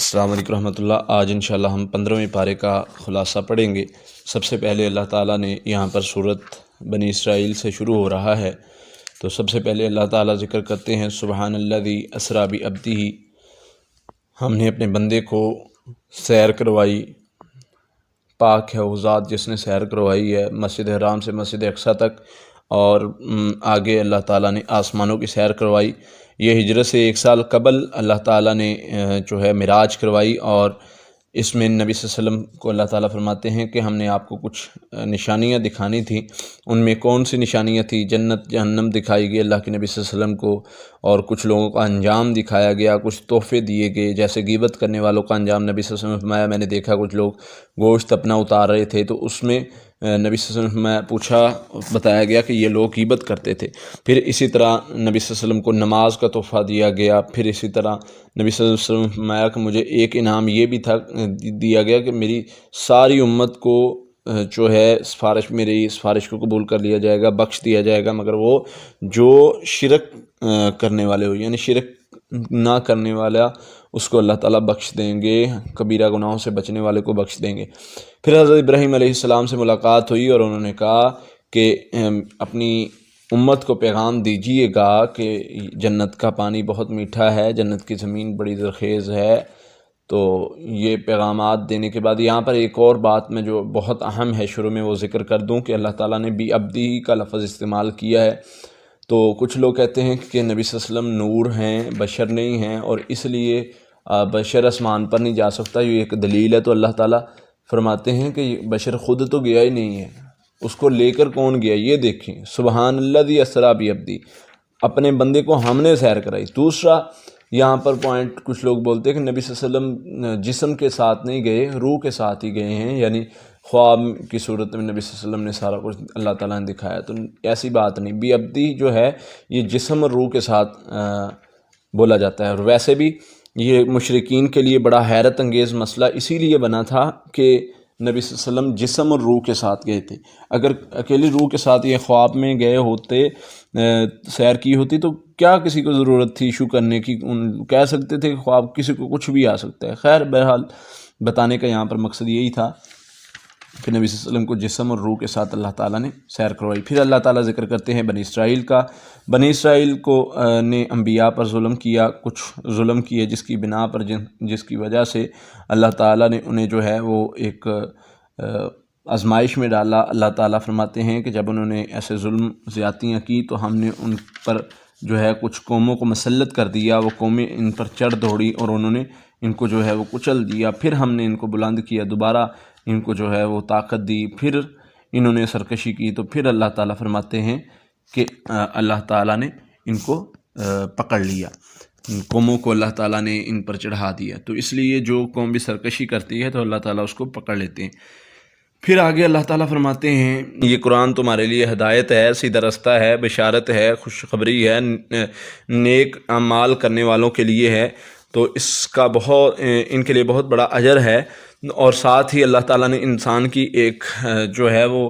السلام علیکم رحمۃ اللہ۔ آج انشاءاللہ ہم 15ویں پارے کا خلاصہ پڑھیں گے۔ سب سے پہلے اللہ تعالیٰ نے یہاں پر سورت بنی اسرائیل سے شروع ہو رہا ہے، تو سب سے پہلے اللہ تعالیٰ ذکر کرتے ہیں سبحان الذی اسریٰ بعبدہ، ہم نے اپنے بندے کو سیر کروائی، پاک ہے وہ ذات جس نے سیر کروائی ہے مسجد حرام سے مسجد اقصیٰ تک، اور آگے اللہ تعالیٰ نے آسمانوں کی سیر کروائی۔ یہ ہجرت سے 1 سال قبل اللہ تعالیٰ نے جو ہے معراج کروائی، اور اس میں نبی صلی اللہ علیہ وسلم کو اللہ تعالیٰ فرماتے ہیں کہ ہم نے آپ کو کچھ نشانیاں دکھانی تھیں۔ ان میں کون سی نشانیاں تھیں؟ جنت جہنم دکھائی گئی اللہ کے نبی صلی اللہ علیہ وسلم کو، اور کچھ لوگوں کا انجام دکھایا گیا، کچھ تحفے دیے گئے، جیسے غیبت کرنے والوں کا انجام نبی صلی اللہ علیہ وسلم نے فرمایا میں نے دیکھا کچھ لوگ گوشت اپنا اتار رہے تھے، تو اس میں نبی صلی اللہ علیہ وسلم نے پوچھا، بتایا گیا کہ یہ لوگ غیبت کرتے تھے۔ پھر اسی طرح نبی صلی اللہ علیہ وسلم کو نماز کا تحفہ دیا گیا۔ پھر اسی طرح نبی صلی اللہ علیہ وسلم نے فرمایا کہ مجھے ایک انعام یہ بھی تھا دیا گیا کہ میری ساری امت کو جو ہے میری سفارش کو قبول کر لیا جائے گا، بخش دیا جائے گا، مگر وہ جو شرک کرنے والے ہو، یعنی شرک نہ کرنے والا اس کو اللہ تعالیٰ بخش دیں گے، کبیرہ گناہوں سے بچنے والے کو بخش دیں گے۔ پھر حضرت ابراہیم علیہ السلام سے ملاقات ہوئی، اور انہوں نے کہا کہ اپنی امت کو پیغام دیجئے گا کہ جنت کا پانی بہت میٹھا ہے، جنت کی زمین بڑی زرخیز ہے۔ تو یہ پیغامات دینے کے بعد یہاں پر ایک اور بات میں جو بہت اہم ہے شروع میں وہ ذکر کر دوں کہ اللہ تعالیٰ نے بعبدہ کا لفظ استعمال کیا ہے۔ تو کچھ لوگ کہتے ہیں کہ نبی صلی اللہ علیہ وسلم نور ہیں، بشر نہیں ہیں، اور اس لیے بشر آسمان پر نہیں جا سکتا، یہ ایک دلیل ہے۔ تو اللہ تعالیٰ فرماتے ہیں کہ بشر خود تو گیا ہی نہیں ہے، اس کو لے کر کون گیا؟ یہ دیکھیں سبحان الذی اسریٰ بعبدہ، اپنے بندے کو ہم نے سیر کرائی۔ دوسرا یہاں پر پوائنٹ کچھ لوگ بولتے ہیں کہ نبی صلی اللہ علیہ وسلم جسم کے ساتھ نہیں گئے، روح کے ساتھ ہی گئے ہیں، یعنی خواب کی صورت میں نبی صلی اللہ علیہ وسلم نے سارا کچھ اللہ تعالیٰ نے دکھایا۔ تو ایسی بات نہیں، بعبدہ جو ہے یہ جسم اور روح کے ساتھ بولا جاتا ہے۔ اور ویسے بھی یہ مشرکین کے لیے بڑا حیرت انگیز مسئلہ اسی لیے بنا تھا کہ نبی صلی اللہ علیہ وسلم جسم اور روح کے ساتھ گئے تھے۔ اگر اکیلی روح کے ساتھ یہ خواب میں گئے ہوتے، سیر کی ہوتی، تو کیا کسی کو ضرورت تھی ایشو کرنے کی؟ کہہ سکتے تھے کہ خواب کسی کو کچھ بھی آ سکتا ہے۔ خیر بہرحال بتانے کا یہاں پر مقصد یہی تھا کہ نبی صلی اللہ علیہ وسلم کو جسم اور روح کے ساتھ اللہ تعالیٰ نے سیر کروائی۔ پھر اللہ تعالیٰ ذکر کرتے ہیں بنی اسرائیل کا۔ بنی اسرائیل کو نے انبیاء پر ظلم کیا، کچھ ظلم کیے جس کی بنا پر جس کی وجہ سے اللہ تعالیٰ نے انہیں جو ہے وہ ایک آزمائش میں ڈالا۔ اللہ تعالیٰ فرماتے ہیں کہ جب انہوں نے ایسے ظلم زیادتیاں کی تو ہم نے ان پر جو ہے کچھ قوموں کو مسلط کر دیا، وہ قومیں ان پر چڑھ دوڑی اور انہوں نے ان کو جو ہے وہ کچل دیا۔ پھر ہم نے ان کو بلند کیا، دوبارہ ان کو جو ہے وہ طاقت دی، پھر انہوں نے سرکشی کی، تو پھر اللہ تعالیٰ فرماتے ہیں کہ اللہ تعالیٰ نے ان کو پکڑ لیا، قوموں کو اللہ تعالیٰ نے ان پر چڑھا دیا۔ تو اس لیے جو قوم بھی سرکشی کرتی ہے تو اللہ تعالیٰ اس کو پکڑ لیتے ہیں۔ پھر آگے اللہ تعالیٰ فرماتے ہیں یہ قرآن تمہارے لیے ہدایت ہے، سیدھا رستہ ہے، بشارت ہے، خوشخبری ہے، نیک اعمال کرنے والوں کے لیے ہے، تو اس کا ان کے لیے بہت بڑا اجر ہے۔ اور ساتھ ہی اللہ تعالیٰ نے انسان کی ایک جو ہے وہ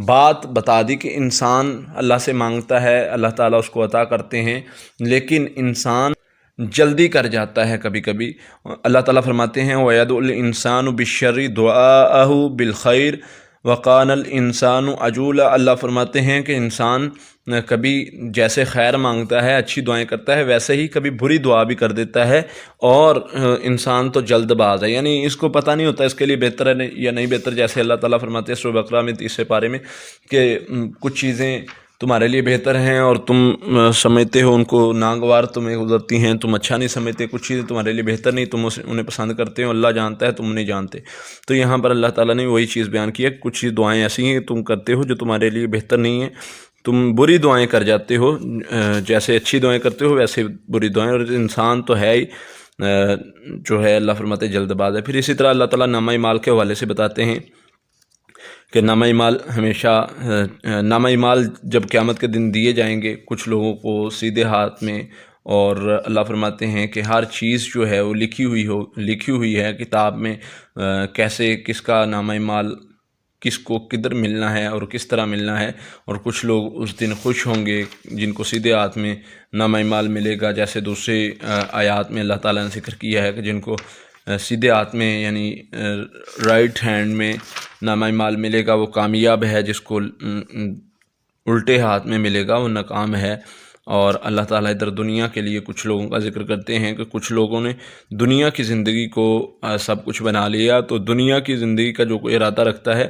بات بتا دی کہ انسان اللہ سے مانگتا ہے، اللہ تعالیٰ اس کو عطا کرتے ہیں، لیکن انسان جلدی کر جاتا ہے کبھی کبھی۔ اللہ تعالیٰ فرماتے ہیں وَيَدْعُ الْإِنسَانُ بِالشَّرِّ دُعَاءَهُ بِالْخَيْرِ وَكَانَ الْإِنسَانُ عَجُولًا۔ اللہ فرماتے ہیں کہ انسان کبھی جیسے خیر مانگتا ہے، اچھی دعائیں کرتا ہے، ویسے ہی کبھی بری دعا بھی کر دیتا ہے، اور انسان تو جلد باز ہے، یعنی اس کو پتہ نہیں ہوتا اس کے لیے بہتر ہے یا نہیں بہتر۔ جیسے اللہ تعالیٰ فرماتے ہیں سورہ بقرہ میں 30 پارے میں کہ کچھ چیزیں تمہارے لیے بہتر ہیں اور تم سمجھتے ہو ان کو ناگوار تمہیں گزرتی ہیں، تم اچھا نہیں سمجھتے، کچھ چیزیں تمہارے لیے بہتر نہیں، تم انہیں پسند کرتے ہو، اللہ جانتا ہے تم نہیں جانتے۔ تو یہاں پر اللہ تعالیٰ نے وہی چیز بیان کی ہے، کچھ چیز دعائیں ایسی ہیں کہ تم کرتے ہو جو تمہارے لیے بہتر نہیں ہیں، تم بری دعائیں کر جاتے ہو، جیسے اچھی دعائیں کرتے ہو ویسے بری دعائیں، اور انسان تو ہے ہی جو ہے اللہ فرماتے جلد باز ہے۔ پھر اسی طرح اللہ تعالیٰ نامہ اعمال کے حوالے سے بتاتے ہیں کہ نامہ اعمال ہمیشہ نامہ اعمال جب قیامت کے دن دیے جائیں گے کچھ لوگوں کو سیدھے ہاتھ میں، اور اللہ فرماتے ہیں کہ ہر چیز جو ہے وہ لکھی ہوئی ہے کتاب میں، کیسے کس کا نامہ اعمال کس کو کدھر ملنا ہے اور کس طرح ملنا ہے۔ اور کچھ لوگ اس دن خوش ہوں گے جن کو سیدھے ہاتھ میں نامہ اعمال ملے گا، جیسے دوسرے آیات میں اللہ تعالیٰ نے ذکر کیا ہے کہ جن کو سیدھے ہاتھ میں یعنی رائٹ ہینڈ میں نامہ اعمال ملے گا وہ کامیاب ہے، جس کو الٹے ہاتھ میں ملے گا وہ ناکام ہے۔ اور اللہ تعالیٰ ادھر دنیا کے لیے کچھ لوگوں کا ذکر کرتے ہیں کہ کچھ لوگوں نے دنیا کی زندگی کو سب کچھ بنا لیا، تو دنیا کی زندگی کا جو کوئی ارادہ رکھتا ہے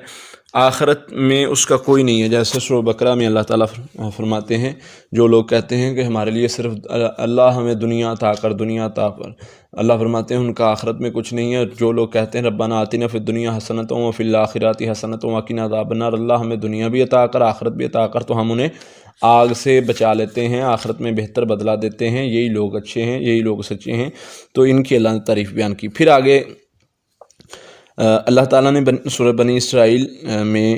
آخرت میں اس کا کوئی نہیں ہے۔ جیسے سورہ بقرہ میں اللہ تعالیٰ فرماتے ہیں جو لوگ کہتے ہیں کہ ہمارے لیے صرف اللہ ہمیں دنیا عطا کر، دنیا عطا کر، اللہ فرماتے ہیں ان کا آخرت میں کچھ نہیں ہے۔ جو لوگ کہتے ہیں ربنا آتنا فی الدنیا حسنۃ وفی الآخرۃ حسنۃ وقنا عذاب النار، اللہ ہمیں دنیا بھی عطا کر آخرت بھی عطا کر، تو ہم انہیں آگ سے بچا لیتے ہیں، آخرت میں بہتر بدلہ دیتے ہیں، یہی لوگ اچھے ہیں، یہی لوگ سچے ہیں۔ تو ان کی اللہ نے تعریف بیان کی۔ پھر آگے اللہ تعالیٰ نے سورہ بنی اسرائیل میں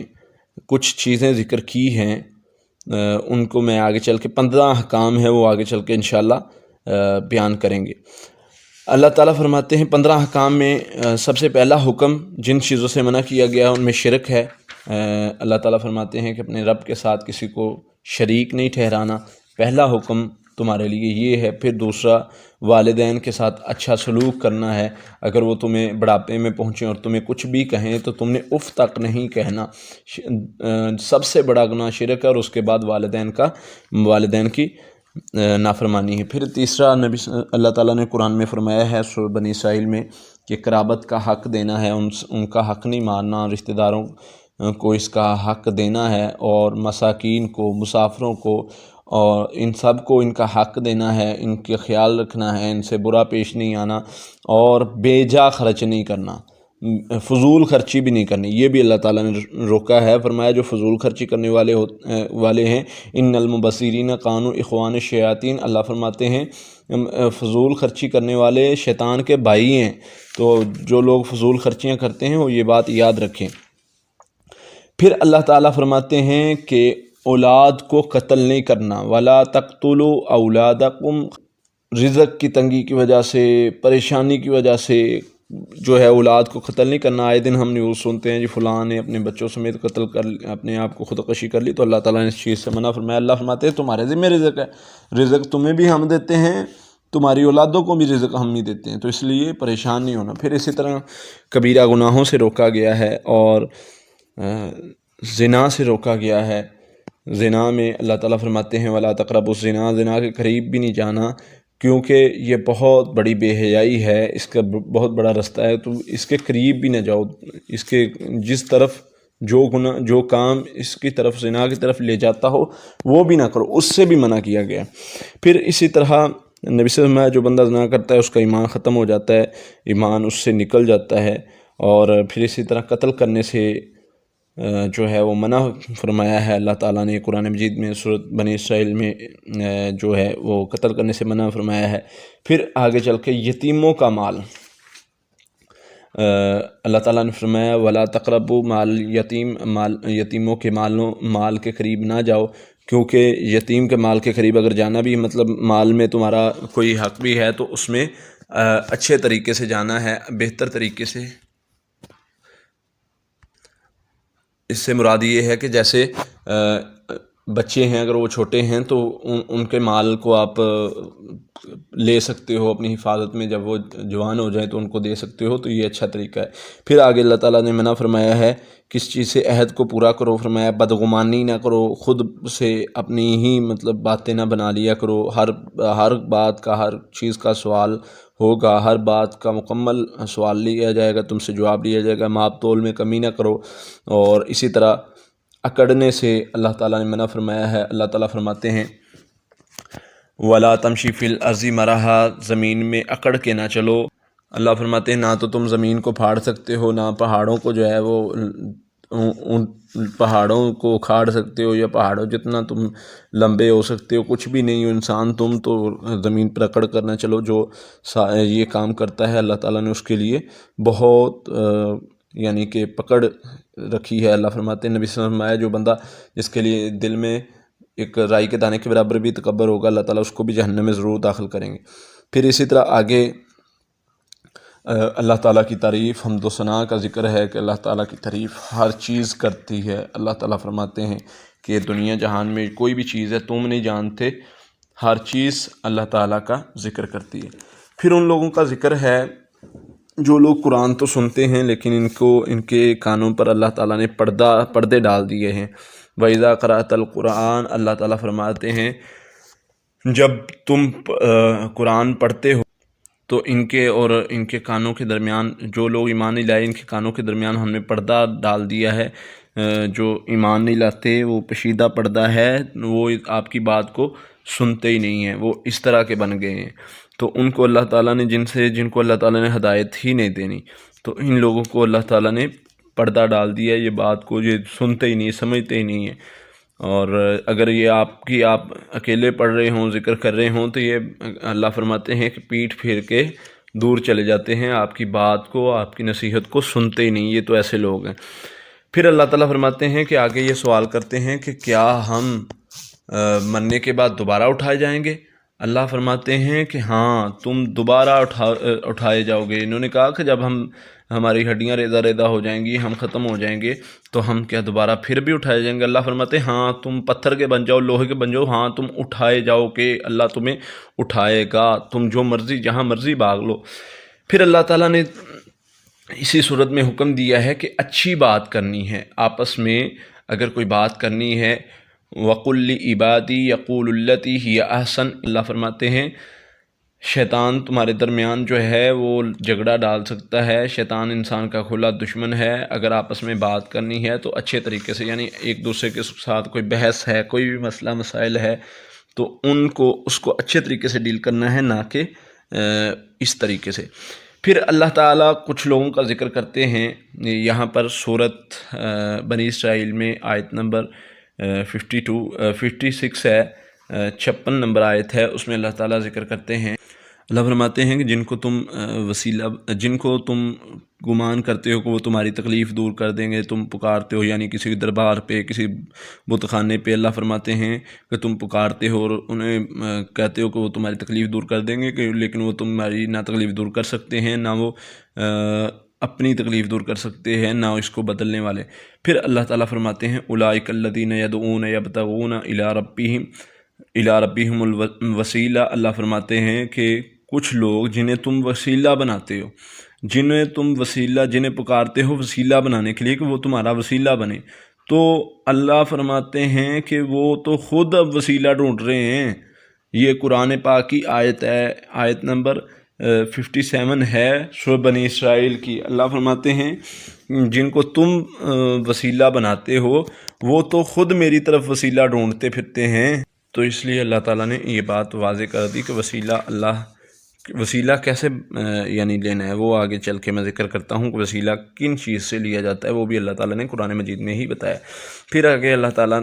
کچھ چیزیں ذکر کی ہیں، ان کو میں آگے چل کے 15 احکام ہے وہ آگے چل کے انشاءاللہ بیان کریں گے۔ اللہ تعالیٰ فرماتے ہیں 15 احکام میں سب سے پہلا حکم جن چیزوں سے منع کیا گیا ان میں شرک ہے۔ اللہ تعالیٰ فرماتے ہیں کہ اپنے رب کے ساتھ کسی کو شریک نہیں ٹھہرانا، پہلا حکم تمہارے لیے یہ ہے۔ پھر دوسرا والدین کے ساتھ اچھا سلوک کرنا ہے، اگر وہ تمہیں بڑھاپے میں پہنچیں اور تمہیں کچھ بھی کہیں تو تم نے اف تک نہیں کہنا، سب سے بڑا گناہ شرک ہے، اور اس کے بعد والدین کی نافرمانی ہے۔ پھر تیسرا اللہ تعالیٰ نے قرآن میں فرمایا ہے سورہ بنی اسرائیل میں کہ قرابت کا حق دینا ہے، ان کا حق نہیں مارنا، رشتہ داروں کو اس کا حق دینا ہے، اور مساکین کو، مسافروں کو، اور ان سب کو ان کا حق دینا ہے، ان کے خیال رکھنا ہے، ان سے برا پیش نہیں آنا، اور بے جا خرچ نہیں کرنا، فضول خرچی بھی نہیں کرنی، یہ بھی اللہ تعالیٰ نے روکا ہے۔ فرمایا جو فضول خرچی کرنے والے ہیں ان المبصرین کانوا اخوان الشیاطین، اللہ فرماتے ہیں فضول خرچی کرنے والے شیطان کے بھائی ہیں، تو جو لوگ فضول خرچیاں کرتے ہیں وہ یہ بات یاد رکھیں۔ پھر اللہ تعالیٰ فرماتے ہیں کہ اولاد کو قتل نہیں کرنا، ولا تقتلوا اولادکم، رزق کی تنگی کی وجہ سے، پریشانی کی وجہ سے جو ہے اولاد کو قتل نہیں کرنا۔ آئے دن ہم نیوز سنتے ہیں جی فلاں نے اپنے بچوں سمیت قتل کر اپنے آپ کو خودکشی کر لی، تو اللہ تعالیٰ نے اس چیز سے منع فرمایا۔ اللہ فرماتے ہیں تمہارے ذمہ رزق ہے، رزق تمہیں بھی ہم دیتے ہیں، تمہاری اولادوں کو بھی رزق ہم ہی دیتے ہیں، تو اس لیے پریشان نہیں ہونا۔ پھر اسی طرح کبیرہ گناہوں سے روکا گیا ہے، اور زنا سے روکا گیا ہے۔ زنا میں اللہ تعالیٰ فرماتے ہیں وَلَا تَقْرَبُوا الزِّنَا، زنا کے قریب بھی نہیں جانا، کیونکہ یہ بہت بڑی بے حیائی ہے، اس کا بہت بڑا رستہ ہے، تو اس کے قریب بھی نہ جاؤ، اس کے جس طرف جو کام اس کی طرف زنا کی طرف لے جاتا ہو وہ بھی نہ کرو، اس سے بھی منع کیا گیا۔ پھر اسی طرح نبی صلی اللہ علیہ وسلم جو بندہ زنا کرتا ہے اس کا ایمان ختم ہو جاتا ہے، ایمان اس سے نکل جاتا ہے۔ اور پھر اسی طرح قتل کرنے سے جو ہے وہ منع فرمایا ہے اللہ تعالیٰ نے قرآن مجید میں، سورۃ بنی اسرائیل میں جو ہے وہ قتل کرنے سے منع فرمایا ہے۔ پھر آگے چل کے یتیموں کا مال اللہ تعالیٰ نے فرمایا وَلَا تَقْرَبُوا مال یتیم، یتیموں کے مال کے قریب نہ جاؤ، کیونکہ یتیم کے مال کے قریب اگر جانا بھی مطلب مال میں تمہارا کوئی حق بھی ہے تو اس میں اچھے طریقے سے جانا ہے، بہتر طریقے سے۔ اس سے مراد یہ ہے کہ جیسے بچے ہیں اگر وہ چھوٹے ہیں تو ان کے مال کو آپ لے سکتے ہو اپنی حفاظت میں، جب وہ جوان ہو جائیں تو ان کو دے سکتے ہو، تو یہ اچھا طریقہ ہے۔ پھر آگے اللہ تعالیٰ نے منع فرمایا ہے کس چیز سے، عہد کو پورا کرو، فرمایا بدگمانی نہ کرو، خود سے اپنی ہی مطلب باتیں نہ بنا لیا کرو، ہر بات کا، ہر چیز کا سوال ہوگا، ہر بات کا مکمل سوال لیا جائے گا، تم سے جواب لیا جائے گا، ماپ تول میں کمی نہ کرو۔ اور اسی طرح اکڑنے سے اللہ تعالیٰ نے منع فرمایا ہے۔ اللہ تعالیٰ فرماتے ہیں وَلَا تَمْشِ فِي الْأَرْضِ مَرَحًا، زمین میں اکڑ کے نہ چلو۔ اللہ فرماتے ہیں نہ تو تم زمین کو پھاڑ سکتے ہو، نہ پہاڑوں کو جو ہے وہ ان پہاڑوں کو اکھاڑ سکتے ہو، یا پہاڑوں جتنا تم لمبے ہو سکتے ہو، کچھ بھی نہیں ہو انسان تم، تو زمین پر اکڑ کر نہ چلو۔ جو یہ کام کرتا ہے اللہ تعالیٰ نے اس کے لیے بہت یعنی کہ پکڑ رکھی ہے۔ اللہ فرماتے ہیں نبی صلی اللہ علیہ وسلم فرمایا جو بندہ جس کے لیے دل میں ایک رائی کے دانے کے برابر بھی تکبر ہوگا، اللہ تعالیٰ اس کو بھی جہنم میں ضرور داخل کریں گے۔ پھر اسی طرح آگے اللہ تعالیٰ کی تعریف، حمد و ثنا کا ذکر ہے کہ اللہ تعالیٰ کی تعریف ہر چیز کرتی ہے۔ اللہ تعالیٰ فرماتے ہیں کہ دنیا جہان میں کوئی بھی چیز ہے تم نہیں جانتے، ہر چیز اللہ تعالیٰ کا ذکر کرتی ہے۔ پھر ان لوگوں کا ذکر ہے جو لوگ قرآن تو سنتے ہیں لیکن ان کے کانوں پر اللہ تعالیٰ نے پردے ڈال دیے ہیں۔ وَإِذَا قَرَأْتَ الْقُرْآنَ، اللہ تعالیٰ فرماتے ہیں جب تم قرآن پڑھتے ہو تو ان کے کانوں کے درمیان، جو لوگ ایمان نہیں لائے ان کے کانوں کے درمیان ہم نے پردہ ڈال دیا ہے۔ جو ایمان نہیں لاتے وہ پشیدہ پردہ ہے، وہ آپ کی بات کو سنتے ہی نہیں ہیں، وہ اس طرح کے بن گئے ہیں۔ تو ان کو اللہ تعالیٰ نے جن کو اللہ تعالیٰ نے ہدایت ہی نہیں دینی، تو ان لوگوں کو اللہ تعالیٰ نے پردہ ڈال دیا، یہ بات کو یہ سنتے ہی نہیں، سمجھتے ہی نہیں ہیں۔ اور اگر یہ آپ اکیلے پڑھ رہے ہوں، ذکر کر رہے ہوں، تو یہ اللہ فرماتے ہیں کہ پیٹھ پھیر کے دور چلے جاتے ہیں، آپ کی بات کو، آپ کی نصیحت کو سنتے ہی نہیں۔ یہ تو ایسے لوگ ہیں۔ پھر اللہ تعالیٰ فرماتے ہیں کہ آگے یہ سوال کرتے ہیں کہ کیا ہم مرنے کے بعد دوبارہ اٹھائے جائیں گے؟ اللہ فرماتے ہیں کہ ہاں، تم دوبارہ اٹھائے جاؤ گے۔ انہوں نے کہا کہ جب ہماری ہڈیاں ریزہ ریزہ ہو جائیں گی، ہم ختم ہو جائیں گے، تو ہم کیا دوبارہ پھر بھی اٹھائے جائیں گے؟ اللہ فرماتے ہیں ہاں، تم پتھر کے بن جاؤ، لوہے کے بن جاؤ، ہاں تم اٹھائے جاؤ کہ اللہ تمہیں اٹھائے گا، تم جو مرضی جہاں مرضی بھاگ لو۔ پھر اللہ تعالیٰ نے اسی صورت میں حکم دیا ہے کہ اچھی بات کرنی ہے، آپس میں اگر کوئی بات کرنی ہے، وَقُلْ لِعِبَادِي يَقُولُ الَّتِي هِيَ أَحْسَنُ، اللہ فرماتے ہیں شیطان تمہارے درمیان جو ہے وہ جھگڑا ڈال سکتا ہے، شیطان انسان کا کھلا دشمن ہے۔ اگر آپس میں بات کرنی ہے تو اچھے طریقے سے، یعنی ایک دوسرے کے ساتھ کوئی بحث ہے، کوئی بھی مسئلہ مسائل ہے تو اس کو اچھے طریقے سے ڈیل کرنا ہے، نہ کہ اس طریقے سے۔ پھر اللہ تعالیٰ کچھ لوگوں کا ذکر کرتے ہیں یہاں پر سورۃ بنی اسرائیل میں، آیت نمبر 56 ہے، 56 نمبر آیت ہے، اس میں اللہ تعالیٰ ذکر کرتے ہیں، اللہ فرماتے ہیں کہ جن کو تم گمان کرتے ہو کہ وہ تمہاری تکلیف دور کر دیں گے، تم پکارتے ہو، یعنی کسی دربار پہ، کسی بت خانے پہ، اللہ فرماتے ہیں کہ تم پکارتے ہو اور انہیں کہتے ہو کہ وہ تمہاری تکلیف دور کر دیں گے، لیکن وہ تمہاری نہ تکلیف دور کر سکتے ہیں، نہ وہ اپنی تکلیف دور کر سکتے ہیں، نہ اس کو بدلنے والے۔ پھر اللہ تعالیٰ فرماتے ہیں اولئک الذین یدعون یبتغون الی ربہم الوسیلہ، اللہ فرماتے ہیں کہ کچھ لوگ جنہیں تم وسیلہ بناتے ہو، جنہیں پکارتے ہو وسیلہ بنانے کے لیے کہ وہ تمہارا وسیلہ بنے، تو اللہ فرماتے ہیں کہ وہ تو خود اب وسیلہ ڈھونڈ رہے ہیں۔ یہ قرآن پاک کی آیت ہے، آیت نمبر 57 ہے سورۃ بنی اسرائیل کی۔ اللہ فرماتے ہیں جن کو تم وسیلہ بناتے ہو وہ تو خود میری طرف وسیلہ ڈھونڈتے پھرتے ہیں۔ تو اس لیے اللہ تعالیٰ نے یہ بات واضح کر دی کہ وسیلہ کیسے یعنی لینا ہے، وہ آگے چل کے میں ذکر کرتا ہوں کہ وسیلہ کن چیز سے لیا جاتا ہے، وہ بھی اللہ تعالیٰ نے قرآن مجید میں ہی بتایا۔ پھر آگے اللہ تعالیٰ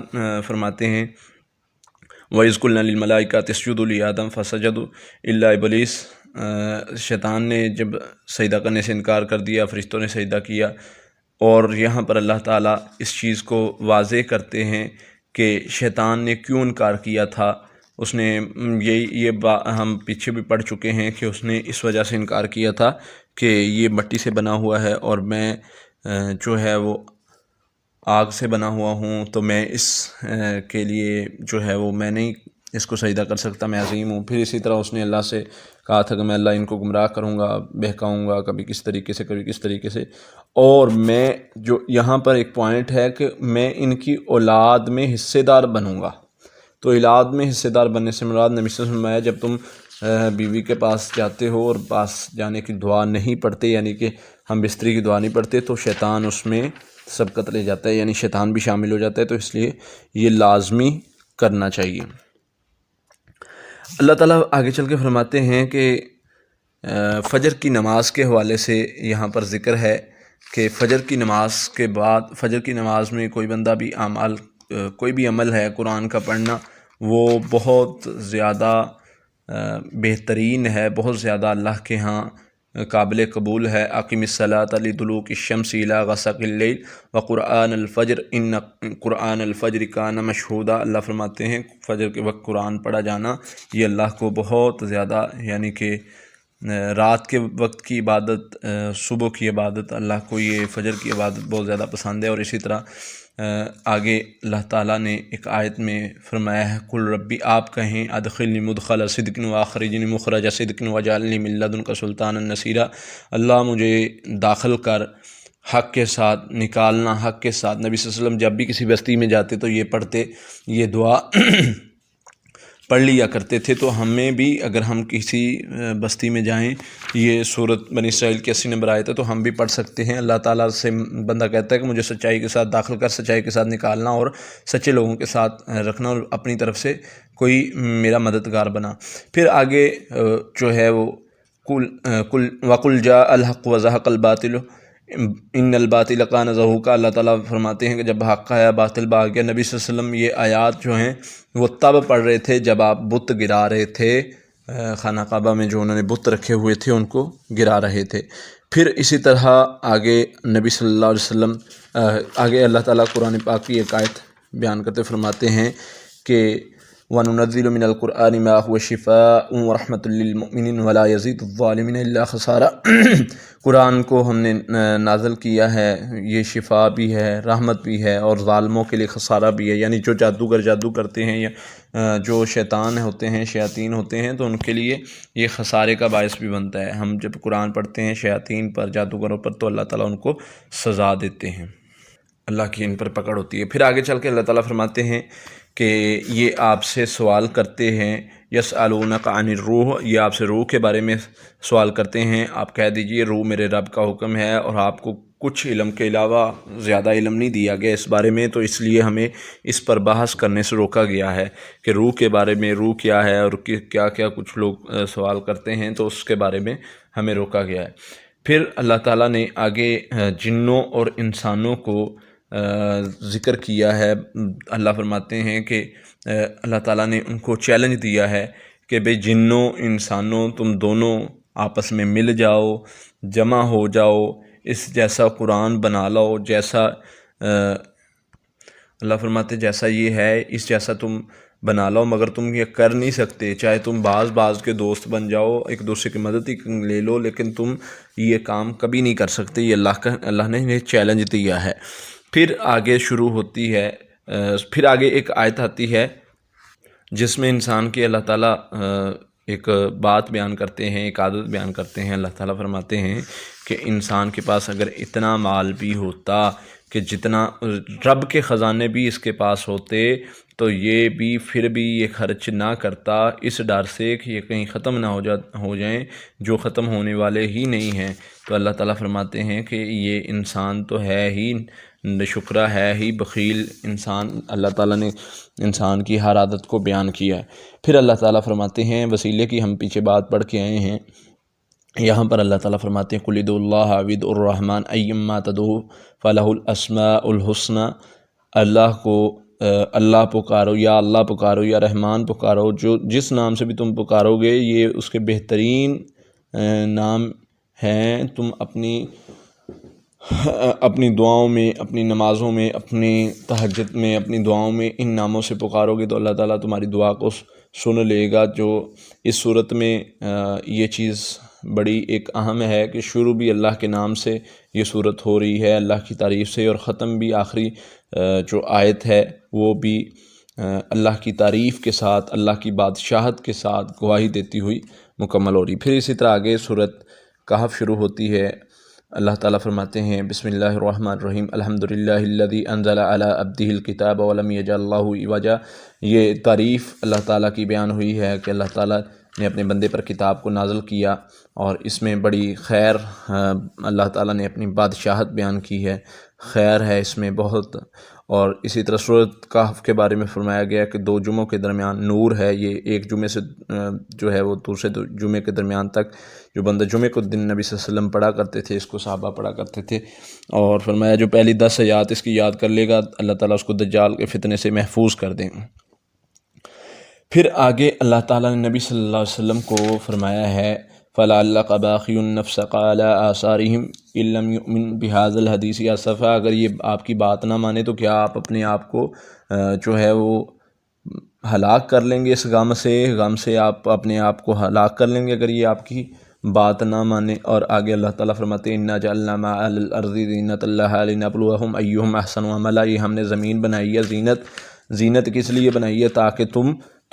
فرماتے ہیں وَإِذْ قُلْنَا لِلْمَلَائِكَةِ اسْجُدُوا لِآدَمَ فَسَجَدُوا إِلَّا إِبْلِيسَ، شیطان نے جب سجدہ کرنے سے انکار کر دیا، فرشتوں نے سجدہ کیا۔ اور یہاں پر اللہ تعالیٰ اس چیز کو واضح کرتے ہیں کہ شیطان نے کیوں انکار کیا تھا۔ اس نے ہم پیچھے بھی پڑھ چکے ہیں کہ اس نے اس وجہ سے انکار کیا تھا کہ یہ مٹی سے بنا ہوا ہے اور میں جو ہے وہ آگ سے بنا ہوا ہوں، تو میں اس کے لیے جو ہے وہ میں نہیں اس کو سجدہ کر سکتا، میں عظیم ہوں۔ پھر اسی طرح اس نے اللہ سے کہا تھا کہ میں اللہ ان کو گمراہ کروں گا، بہکاؤں گا، کبھی کس طریقے سے کبھی کس طریقے سے، اور میں جو یہاں پر ایک پوائنٹ ہے کہ میں ان کی اولاد میں حصے دار بنوں گا۔ تو اولاد میں حصے دار بننے سے مراد نبی صلی اللہ علیہ وسلم ہے جب تم بیوی کے پاس جاتے ہو اور پاس جانے کی دعا نہیں پڑھتے، یعنی کہ ہم بستری کی دعا نہیں پڑھتے، تو شیطان اس میں سبقت لے جاتا ہے، یعنی شیطان بھی شامل ہو جاتا ہے، تو اس لیے یہ لازمی کرنا چاہیے۔ اللہ تعالیٰ آگے چل کے فرماتے ہیں کہ فجر کی نماز کے حوالے سے یہاں پر ذکر ہے کہ فجر کی نماز کے بعد، فجر کی نماز میں کوئی بھی عمل ہے قرآن کا پڑھنا، وہ بہت زیادہ بہترین ہے، بہت زیادہ اللہ کے ہاں قابل قبول ہے۔ اقم الصلاۃ لدلوک الشمس الی غسق اللیل وقرآن الفجر ان قرآن الفجر کان مشہودا، اللہ فرماتے ہیں فجر کے وقت قرآن پڑھا جانا یہ اللہ کو بہت زیادہ، یعنی کہ رات کے وقت کی عبادت، صبح کی عبادت، اللہ کو یہ فجر کی عبادت بہت زیادہ پسند ہے۔ اور اسی طرح آگے اللہ تعالیٰ نے ایک آیت میں فرمایا ہے قل ربی، آپ کہیں ادخلنی مدخل صدق واخرجنی مخرج صدق واجعلنی من لدنک سلطانا نصیرا، اللہ مجھے داخل کر حق کے ساتھ، نکالنا حق کے ساتھ۔ نبی صلی اللہ علیہ وسلم جب بھی کسی بستی میں جاتے تو یہ پڑھتے، یہ دعا پڑھ لیا کرتے تھے۔ تو ہمیں بھی اگر ہم کسی بستی میں جائیں، یہ سورۃ بنی اسرائیل کی 80 نمبر آیت ہے، تو ہم بھی پڑھ سکتے ہیں۔ اللہ تعالیٰ سے بندہ کہتا ہے کہ مجھے سچائی کے ساتھ داخل کر، سچائی کے ساتھ نکالنا، اور سچے لوگوں کے ساتھ رکھنا، اور اپنی طرف سے کوئی میرا مددگار بنا۔ پھر آگے جو ہے وہ وَقُلْ جَاءَ الْحَقُّ وَزَهَقَ الْبَاطِلُ ان الباطل کان زہوقا، اللہ تعالیٰ فرماتے ہیں کہ جب حق آیا باطل بھاگ گیا۔ نبی صلی اللہ علیہ وسلم یہ آیات جو ہیں وہ تب پڑھ رہے تھے جب آپ بت گرا رہے تھے، خانہ کعبہ میں جو انہوں نے بت رکھے ہوئے تھے ان کو گرا رہے تھے۔ پھر اسی طرح آگے نبی صلی اللہ علیہ وسلم آگے اللہ تعالیٰ قرآن پاک کی ایک آیت بیان کرتے فرماتے ہیں کہ وَنُنَزِّلُ مِنَ الْقُرْآنِ مَا هُوَ شِفَاءٌ وَرَحْمَةٌ لِّلْمُؤْمِنِينَ وَلَا يَزِيدُ الظَّالِمِينَ إِلَّا خَسَارًا، قرآن کو ہم نے نازل کیا ہے، یہ شفا بھی ہے، رحمت بھی ہے، اور ظالموں کے لیے خسارہ بھی ہے، یعنی جو جادوگر جادو کرتے ہیں یا جو شیطان ہوتے ہیں، شیاطین ہوتے ہیں، تو ان کے لیے یہ خسارے کا باعث بھی بنتا ہے۔ ہم جب قرآن پڑھتے ہیں شیاطین پر، جادوگروں پر، تو اللہ تعالیٰ ان کو سزا دیتے ہیں، اللہ کی ان پر پکڑ ہوتی ہے۔ پھر آگے چل کے اللہ تعالیٰ فرماتے ہیں کہ یہ آپ سے سوال کرتے ہیں، یسألونک عن الروح، یہ آپ سے روح کے بارے میں سوال کرتے ہیں، آپ کہہ دیجئے روح میرے رب کا حکم ہے، اور آپ کو کچھ علم کے علاوہ زیادہ علم نہیں دیا گیا اس بارے میں، تو اس لیے ہمیں اس پر بحث کرنے سے روکا گیا ہے کہ روح کے بارے میں، روح کیا ہے اور کیا کیا کچھ لوگ سوال کرتے ہیں، تو اس کے بارے میں ہمیں روکا گیا ہے۔ پھر اللہ تعالیٰ نے آگے جنوں اور انسانوں کو ذکر کیا ہے۔ اللہ فرماتے ہیں کہ اللہ تعالیٰ نے ان کو چیلنج دیا ہے کہ بھئی جنوں انسانوں تم دونوں آپس میں مل جاؤ، جمع ہو جاؤ، اس جیسا قرآن بنا لو جیسا اللہ فرماتے جیسا یہ ہے اس جیسا تم بنا لو، مگر تم یہ کر نہیں سکتے، چاہے تم بعض کے دوست بن جاؤ، ایک دوسرے کی مدد ہی لے لو، لیکن تم یہ کام کبھی نہیں کر سکتے۔ یہ اللہ نے یہ چیلنج دیا ہے۔ پھر آگے شروع ہوتی ہے، پھر آگے ایک آیت آتی ہے جس میں انسان کی اللہ تعالیٰ ایک بات بیان کرتے ہیں، ایک عادت بیان کرتے ہیں۔ اللہ تعالیٰ فرماتے ہیں کہ انسان کے پاس اگر اتنا مال بھی ہوتا کہ جتنا رب کے خزانے بھی اس کے پاس ہوتے، تو یہ بھی پھر بھی یہ خرچ نہ کرتا، اس ڈر سے کہ یہ کہیں ختم نہ ہو جائیں، جو ختم ہونے والے ہی نہیں ہیں۔ تو اللہ تعالیٰ فرماتے ہیں کہ یہ انسان تو ہے ہی شکرہ، ہے ہی بخیل انسان۔ اللہ تعالیٰ نے انسان کی ہر عادت کو بیان کیا ہے۔ پھر اللہ تعالیٰ فرماتے ہیں، وسیلے کی ہم پیچھے بات پڑھ کے آئے ہیں، یہاں پر اللہ تعالیٰ فرماتے ہیں قُلِ ادعوا اللَّهَ أَوِ ادعوا الرَّحْمَنَ أَيَّمَّا تَدْعُوا فَلَهُ الْأَسْمَاءُ الْحُسْنَى، اللہ کو اللہ پکارو، یا اللہ پکارو، یا رحمان پکارو، جو جس نام سے بھی تم پکارو گے یہ اس کے بہترین نام ہیں۔ تم اپنی دعاؤں میں، اپنی نمازوں میں، اپنی تہجد میں، اپنی دعاؤں میں ان ناموں سے پکارو گے تو اللہ تعالیٰ تمہاری دعا کو سن لے گا۔ جو اس صورت میں یہ چیز بڑی ایک اہم ہے کہ شروع بھی اللہ کے نام سے یہ صورت ہو رہی ہے، اللہ کی تعریف سے، اور ختم بھی آخری جو آیت ہے وہ بھی اللہ کی تعریف کے ساتھ، اللہ کی بادشاہت کے ساتھ گواہی دیتی ہوئی مکمل ہو رہی۔ پھر اسی طرح آگے صورت کہف شروع ہوتی ہے۔ اللہ تعالیٰ فرماتے ہیں بسم اللہ الرحمن الرحیم الحمدللہ الذی انزل علی عبدہ الکتاب ولم یجعل لہ عوجا، یہ تعریف اللہ تعالیٰ کی بیان ہوئی ہے کہ اللہ تعالیٰ نے اپنے بندے پر کتاب کو نازل کیا، اور اس میں بڑی خیر اللہ تعالیٰ نے اپنی بادشاہت بیان کی ہے، خیر ہے اس میں بہت۔ اور اسی طرح سورۃ کہف کے بارے میں فرمایا گیا کہ 2 جمعوں کے درمیان نور ہے، یہ ایک جمعے سے جو ہے وہ دوسرے جمعے کے درمیان تک جو بندہ جمعے کو دن نبی صلی اللہ علیہ وسلم پڑھا کرتے تھے، اس کو صحابہ پڑھا کرتے تھے، اور فرمایا جو پہلی 10 آیات اس کی یاد کر لے گا اللہ تعالیٰ اس کو دجال کے فتنے سے محفوظ کر دیں۔ پھر آگے اللہ تعالیٰ نے نبی صلی اللہ علیہ وسلم کو فرمایا ہے فَلَعَلَّكَ بَاخِعٌ نَفْسَكَ عَلَىٰ آثَارِهِمْ إِن لَّمْ يُؤْمِنُوا بِهَٰذَا الْحَدِيثِ آسَفًا، اگر یہ آپ کی بات نہ مانے تو کیا آپ اپنے آپ کو جو ہے وہ ہلاک کر لیں گے، اس غم سے آپ اپنے آپ کو ہلاک کر لیں گے اگر یہ آپ کی بات نہ مانے۔ اور آگے اللہ تعالیٰ فرماتے ہیں انا جعلنا ما علی الارض زینۃ لہا لنبلوہم ایہم احسن عملا، یہ ہم نے زمین بنائی ہے زینت کس لیے بنائی ہے؟ تاکہ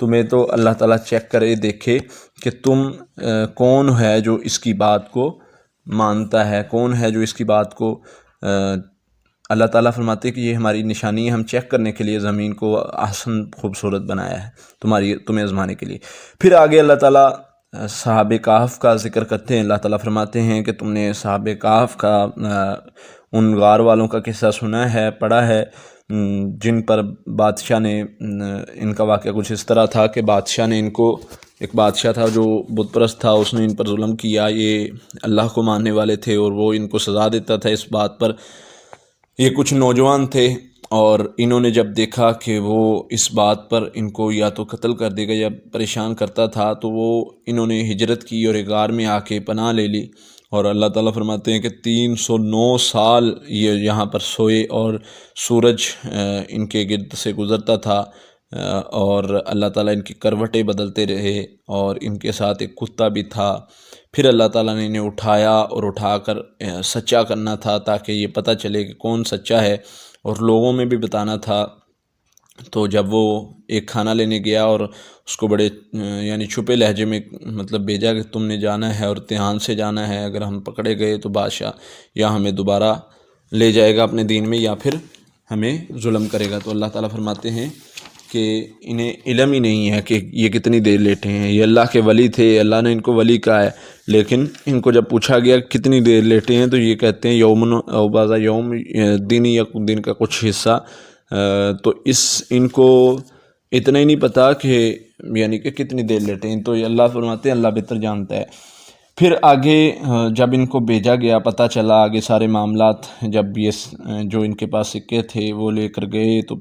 تمہیں تو اللہ تعالیٰ چیک کرے، دیکھے کہ تم کون ہے جو اس کی بات کو مانتا ہے، کون ہے جو اس کی بات کو اللہ تعالیٰ فرماتے ہیں کہ یہ ہماری نشانی ہے، ہم چیک کرنے کے لیے زمین کو احسن خوبصورت بنایا ہے تمہیں آزمانے کے لیے۔ پھر آگے اللہ تعالیٰ صحابہ کہف کا ذکر کرتے ہیں۔ اللہ تعالیٰ فرماتے ہیں کہ تم نے صحابہ کہف کا ان غار والوں کا قصہ سنا ہے، پڑھا ہے، جن پر بادشاہ نے ان کا واقعہ کچھ اس طرح تھا کہ بادشاہ نے ایک بادشاہ تھا جو بت پرست تھا، اس نے ان پر ظلم کیا، یہ اللہ کو ماننے والے تھے اور وہ ان کو سزا دیتا تھا اس بات پر۔ یہ کچھ نوجوان تھے اور انہوں نے جب دیکھا کہ وہ اس بات پر ان کو یا تو قتل کر دے گا یا پریشان کرتا تھا، تو انہوں نے ہجرت کی اور ایک غار میں آ کے پناہ لے لی۔ اور اللہ تعالیٰ فرماتے ہیں کہ 309 سال یہ یہاں پر سوئے اور سورج ان کے گرد سے گزرتا تھا، اور اللہ تعالیٰ ان کی کروٹیں بدلتے رہے، اور ان کے ساتھ ایک کتا بھی تھا۔ پھر اللہ تعالیٰ نے انہیں اٹھایا اور اٹھا کر سچا کرنا تھا تاکہ یہ پتہ چلے کہ کون سچا ہے، اور لوگوں میں بھی بتانا تھا۔ تو جب وہ ایک کھانا لینے گیا اور اس کو بڑے یعنی چھپے لہجے میں مطلب بھیجا کہ تم نے جانا ہے اور امتحان سے جانا ہے، اگر ہم پکڑے گئے تو بادشاہ یا ہمیں دوبارہ لے جائے گا اپنے دین میں یا پھر ہمیں ظلم کرے گا۔ تو اللہ تعالیٰ فرماتے ہیں کہ انہیں علم ہی نہیں ہے کہ یہ کتنی دیر لیٹے ہیں، یہ اللہ کے ولی تھے، اللہ نے ان کو ولی کہا ہے، لیکن ان کو جب پوچھا گیا کتنی دیر لیٹے ہیں تو یہ کہتے ہیں یومن او بعض یوم، دن یا دن کا کچھ حصہ۔ تو ان کو اتنا ہی نہیں پتہ کہ یعنی کہ کتنی دیر لیٹے ہیں، تو یہ اللہ فرماتے ہیں اللہ بہتر جانتا ہے۔ پھر آگے جب ان کو بھیجا گیا، پتہ چلا آگے سارے معاملات، جب یہ جو ان کے پاس سکے تھے وہ لے کر گئے تو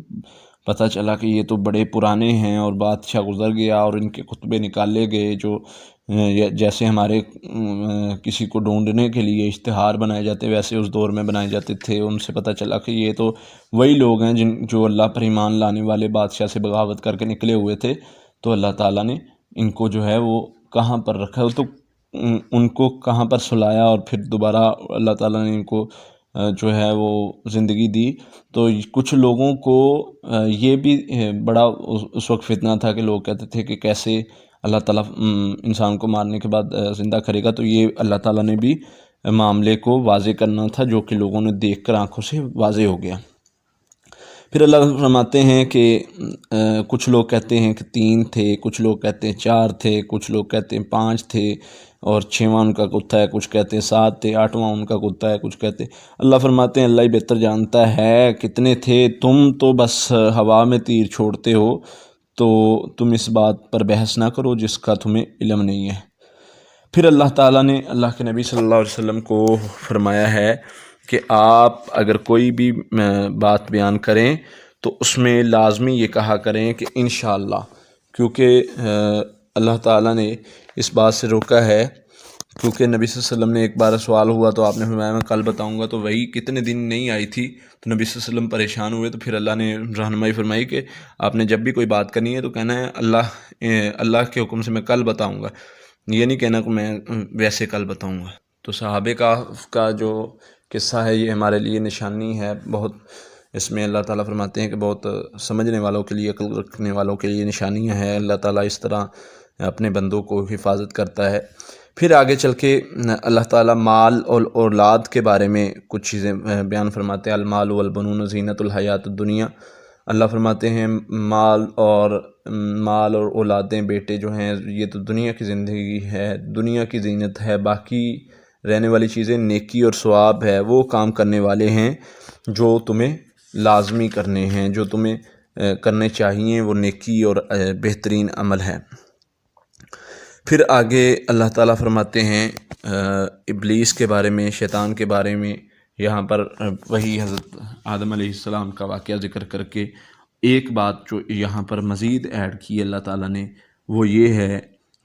پتہ چلا کہ یہ تو بڑے پرانے ہیں، اور بادشاہ گزر گیا اور ان کے خطبے نکالے گئے، جو جیسے ہمارے کسی کو ڈھونڈنے کے لیے اشتہار بنائے جاتے ویسے اس دور میں بنائے جاتے تھے۔ ان سے پتہ چلا کہ یہ تو وہی لوگ ہیں جو اللہ پر ایمان لانے والے بادشاہ سے بغاوت کر کے نکلے ہوئے تھے۔ تو اللہ تعالیٰ نے ان کو جو ہے وہ کہاں پر رکھا، تو ان کو کہاں پر سلایا، اور پھر دوبارہ اللہ تعالیٰ نے ان کو جو ہے وہ زندگی دی۔ تو کچھ لوگوں کو یہ بھی بڑا اس وقت فتنہ تھا کہ لوگ کہتے تھے کہ کیسے اللہ تعالیٰ انسان کو مارنے کے بعد زندہ کرے گا، تو یہ اللہ تعالیٰ نے بھی معاملے کو واضح کرنا تھا، جو کہ لوگوں نے دیکھ کر آنکھوں سے واضح ہو گیا۔ پھر اللہ فرماتے ہیں کہ کچھ لوگ کہتے ہیں کہ 3 تھے، کچھ لوگ کہتے ہیں 4 تھے، کچھ لوگ کہتے ہیں 5 تھے، اور 6واں ان کا کتا ہے، کچھ کہتے ہیں 7 تھے، 8واں ان کا کتا ہے، کچھ کہتے ہیں۔ اللہ فرماتے ہیں اللہ ہی بہتر جانتا ہے کتنے تھے، تم تو بس ہوا میں تیر چھوڑتے ہو، تو تم اس بات پر بحث نہ کرو جس کا تمہیں علم نہیں ہے۔ پھر اللہ تعالیٰ نے اللہ کے نبی صلی اللہ علیہ وسلم کو فرمایا ہے کہ آپ اگر کوئی بھی بات بیان کریں تو اس میں لازمی یہ کہا کریں کہ انشاءاللہ، کیونکہ اللہ تعالیٰ نے اس بات سے روکا ہے، کیونکہ نبی صلی اللہ علیہ وسلم نے ایک بار سوال ہوا تو آپ نے فرمایا میں کل بتاؤں گا، تو وہی کتنے دن نہیں آئی تھی، تو نبی صلی اللہ علیہ وسلم پریشان ہوئے، تو پھر اللہ نے رہنمائی فرمائی کہ آپ نے جب بھی کوئی بات کرنی ہے تو کہنا ہے اللہ کے حکم سے میں کل بتاؤں گا، یہ نہیں کہنا کہ میں ویسے کل بتاؤں گا۔ تو صحابہ کا جو قصہ ہے یہ ہمارے لیے نشانی ہے بہت، اس میں اللہ تعالیٰ فرماتے ہیں کہ بہت سمجھنے والوں کے لیے، عقل رکھنے والوں کے لیے نشانیاں ہیں۔ اللہ تعالیٰ اس طرح اپنے بندوں کو حفاظت کرتا ہے۔ پھر آگے چل کے اللہ تعالیٰ مال اور اولاد کے بارے میں کچھ چیزیں بیان فرماتے ہیں۔ المال والبنون زینت الحیات الدنیا، اللہ فرماتے ہیں مال اور اولادیں، بیٹے جو ہیں یہ تو دنیا کی زندگی ہے، دنیا کی زینت ہے، باقی رہنے والی چیزیں نیکی اور ثواب ہے، وہ کام کرنے والے ہیں جو تمہیں لازمی کرنے ہیں، جو تمہیں کرنے چاہیے، وہ نیکی اور بہترین عمل ہے۔ پھر آگے اللہ تعالیٰ فرماتے ہیں ابلیس کے بارے میں، شیطان کے بارے میں، یہاں پر وہی حضرت آدم علیہ السلام کا واقعہ ذکر کر کے ایک بات جو یہاں پر مزید ایڈ کی اللہ تعالیٰ نے، وہ یہ ہے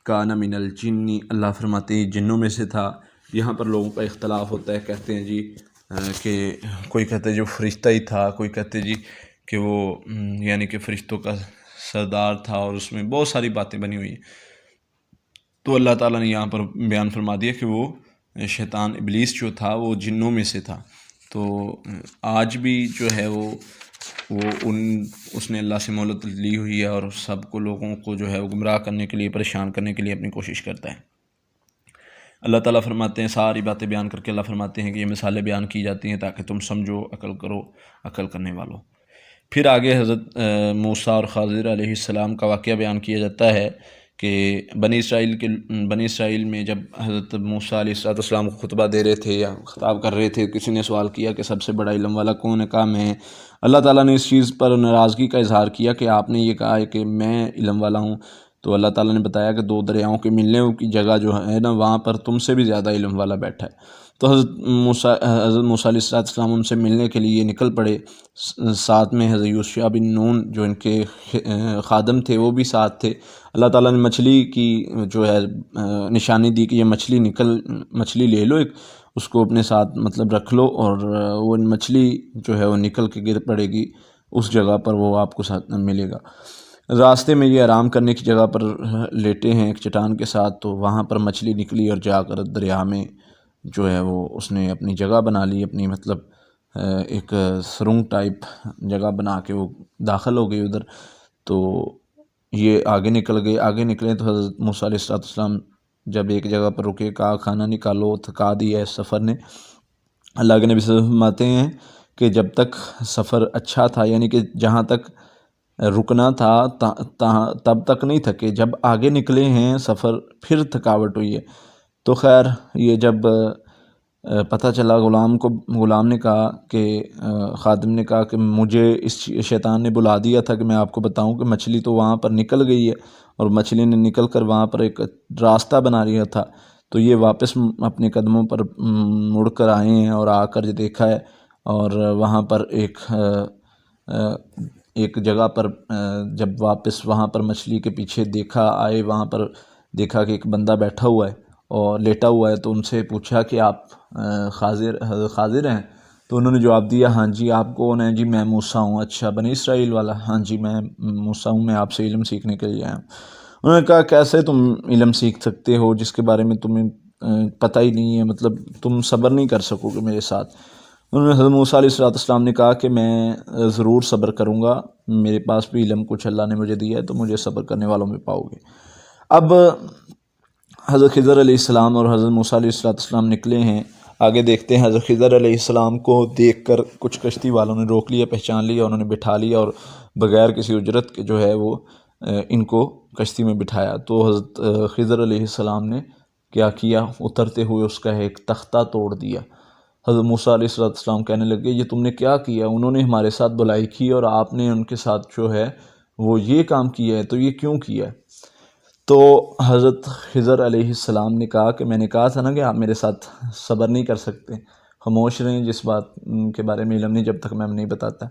کان من الجن، اللہ فرماتے ہیں جنوں میں سے تھا۔ یہاں پر لوگوں کا اختلاف ہوتا ہے، کہتے ہیں جی کہ کوئی کہتے ہیں جو فرشتہ ہی تھا، کوئی کہتے جی کہ وہ یعنی کہ فرشتوں کا سردار تھا، اور اس میں بہت ساری باتیں بنی ہوئی ہیں۔ تو اللہ تعالیٰ نے یہاں پر بیان فرما دیا کہ وہ شیطان ابلیس جو تھا وہ جنوں میں سے تھا۔ تو آج بھی جو ہے وہ اس نے اللہ سے مہلت لی ہوئی ہے، اور سب کو لوگوں کو جو ہے وہ گمراہ کرنے کے لیے، پریشان کرنے کے لیے اپنی کوشش کرتا ہے۔ اللہ تعالیٰ فرماتے ہیں، ساری باتیں بیان کر کے اللہ فرماتے ہیں کہ یہ مثالیں بیان کی جاتی ہیں تاکہ تم سمجھو، عقل کرو، عقل کرنے والوں۔ پھر آگے حضرت موسیٰ اور خضر علیہ السلام کا واقعہ بیان کیا جاتا ہے کہ بنی اسرائیل میں جب حضرت موسیٰ علیہ السلام کو خطبہ دے رہے تھے یا خطاب کر رہے تھے، کسی نے سوال کیا کہ سب سے بڑا علم والا کون ہے؟ کہا میں۔ اللہ تعالیٰ نے اس چیز پر ناراضگی کا اظہار کیا کہ آپ نے یہ کہا ہے کہ میں علم والا ہوں، تو اللہ تعالیٰ نے بتایا کہ 2 دریاؤں کے ملنے کی جگہ جو ہے نا، وہاں پر تم سے بھی زیادہ علم والا بیٹھا ہے۔ تو حضرت موسیٰ علیہ السلام ان سے ملنے کے لیے نکل پڑے۔ ساتھ میں حضرت یوشع بن نون جو ان کے خادم تھے وہ بھی ساتھ تھے۔ اللہ تعالیٰ نے مچھلی کی جو ہے نشانی دی کہ یہ مچھلی لے لو، اس کو اپنے ساتھ مطلب رکھ لو، اور وہ مچھلی جو ہے وہ نکل کے گر پڑے گی اس جگہ پر، وہ آپ کو ساتھ ملے گا۔ راستے میں یہ آرام کرنے کی جگہ پر لیٹے ہیں ایک چٹان کے ساتھ، تو وہاں پر مچھلی نکلی اور جا کر دریا میں جو ہے وہ اس نے اپنی جگہ بنا لی، اپنی مطلب ایک سرنگ ٹائپ جگہ بنا کے وہ داخل ہو گئی ادھر۔ تو یہ آگے نکلے تو حضرت موسیٰ علیہ السلام جب ایک جگہ پر رکے، کہا کھانا نکالو، تھکا دیا اس سفر نے۔ اللہ کے نبی صلی اللہ علیہ وسلم فرماتے ہیں کہ جب تک سفر اچھا تھا، یعنی کہ جہاں تک رکنا تھا تب تک نہیں تھکے، جب آگے نکلے ہیں سفر پھر تھکاوٹ ہوئی ہے۔ تو خیر یہ جب پتہ چلا غلام نے کہا کہ خادم نے کہا کہ مجھے اس شیطان نے بلا دیا تھا کہ میں آپ کو بتاؤں کہ مچھلی تو وہاں پر نکل گئی ہے، اور مچھلی نے نکل کر وہاں پر ایک راستہ بنا لیا تھا، تو یہ واپس اپنے قدموں پر مڑ کر آئے ہیں، اور آ کر دیکھا ہے، اور وہاں پر ایک جگہ پر جب واپس وہاں پر مچھلی کے پیچھے آئے، وہاں پر دیکھا کہ ایک بندہ بیٹھا ہوا ہے اور لیٹا ہوا ہے۔ تو ان سے پوچھا کہ آپ خاضر ہیں؟ تو انہوں نے جواب دیا، ہاں جی، آپ کون ہیں؟ جی میں موسیٰ ہوں۔ اچھا، بنی اسرائیل والا؟ ہاں جی میں موسیٰ ہوں، میں آپ سے علم سیکھنے کے لیے آیا ہوں۔ انہوں نے کہا کیسے تم علم سیکھ سکتے ہو جس کے بارے میں تمہیں پتہ ہی نہیں ہے، مطلب تم صبر نہیں کر سکو گے میرے ساتھ؟ انہوں نے حضرت موسیٰ علیہ السلام نے کہا کہ میں ضرور صبر کروں گا، میرے پاس بھی علم کچھ اللہ نے مجھے دیا ہے، تو مجھے صبر کرنے والوں میں پاؤ گے۔ اب حضرت خضر علیہ السلام اور حضرت موسیٰ علیہ السلام نکلے ہیں۔ آگے دیکھتے ہیں حضرت خضر علیہ السلام کو دیکھ کر کچھ کشتی والوں نے روک لیا، پہچان لیا، انہوں نے بٹھا لیا، اور بغیر کسی اجرت کے جو ہے وہ ان کو کشتی میں بٹھایا۔ تو حضرت خضر علیہ السلام نے کیا کیا؟ اترتے ہوئے اس کا ایک تختہ توڑ دیا۔ حضرت موسیٰ علیہ السلام کہنے لگے یہ تم نے کیا کیا؟ انہوں نے ہمارے ساتھ بلائی کی اور آپ نے ان کے ساتھ جو ہے وہ یہ کام کیا ہے، تو یہ کیوں کیا ہے؟ تو حضرت خضر علیہ السلام نے کہا کہ میں نے کہا تھا نا کہ آپ میرے ساتھ صبر نہیں کر سکتے، خاموش رہیں، جس بات کے بارے میں علم نہیں جب تک میں نہیں بتاتا۔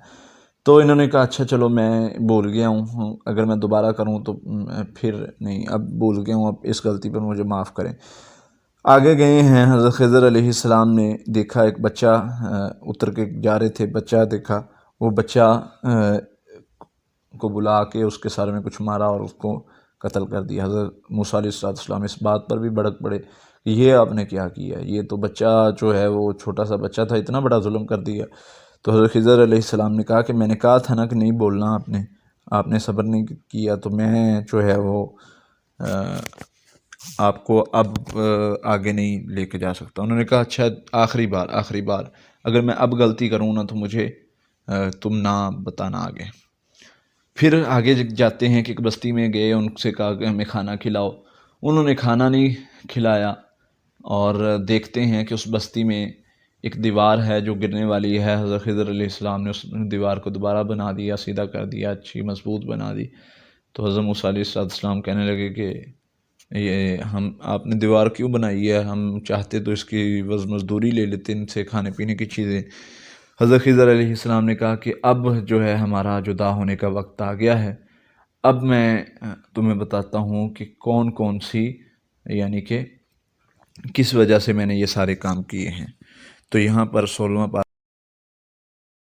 تو انہوں نے کہا اچھا چلو میں بھول گیا ہوں، اگر میں دوبارہ کروں تو پھر نہیں، اب بھول گیا ہوں، اب اس غلطی پر مجھے معاف کریں۔ آگے گئے ہیں، حضرت خضر علیہ السلام نے دیکھا ایک بچہ اتر کے جا رہے تھے، بچہ دیکھا، وہ بچہ کو بلا کے اس کے سر میں کچھ مارا اور اس کو قتل کر دیا۔ حضرت موسیٰ علیہ السلام اس بات پر بھی بھڑک پڑے کہ یہ آپ نے کیا کیا؟ یہ تو بچہ جو ہے وہ چھوٹا سا بچہ تھا، اتنا بڑا ظلم کر دیا۔ تو حضرت خضر علیہ السلام نے کہا کہ میں نے کہا تھا نا کہ نہیں بولنا، آپ نے صبر نہیں کیا، تو میں جو ہے وہ آپ کو اب آگے نہیں لے کے جا سکتا۔ انہوں نے کہا اچھا آخری بار اگر میں اب غلطی کروں نا تو مجھے تم نہ بتانا آگے۔ پھر آگے جاتے ہیں کہ ایک بستی میں گئے، ان سے کہا کہ ہمیں کھانا کھلاؤ، انہوں نے کھانا نہیں کھلایا، اور دیکھتے ہیں کہ اس بستی میں ایک دیوار ہے جو گرنے والی ہے۔ حضرت خضر علیہ السلام نے اس دیوار کو دوبارہ بنا دیا، سیدھا کر دیا، اچھی مضبوط بنا دی۔ تو حضرت موسیٰ علیہ السلام کہنے لگے کہ یہ آپ نے دیوار کیوں بنائی ہے؟ ہم چاہتے تو اس کی مزدوری لے لیتے، ان سے کھانے پینے کی چیزیں۔ حضرت خضر علیہ السلام نے کہا کہ اب جو ہے ہمارا جدا ہونے کا وقت آ گیا ہے، اب میں تمہیں بتاتا ہوں کہ کون سی، یعنی کہ کس وجہ سے میں نے یہ سارے کام کیے ہیں۔ تو یہاں پر 16واں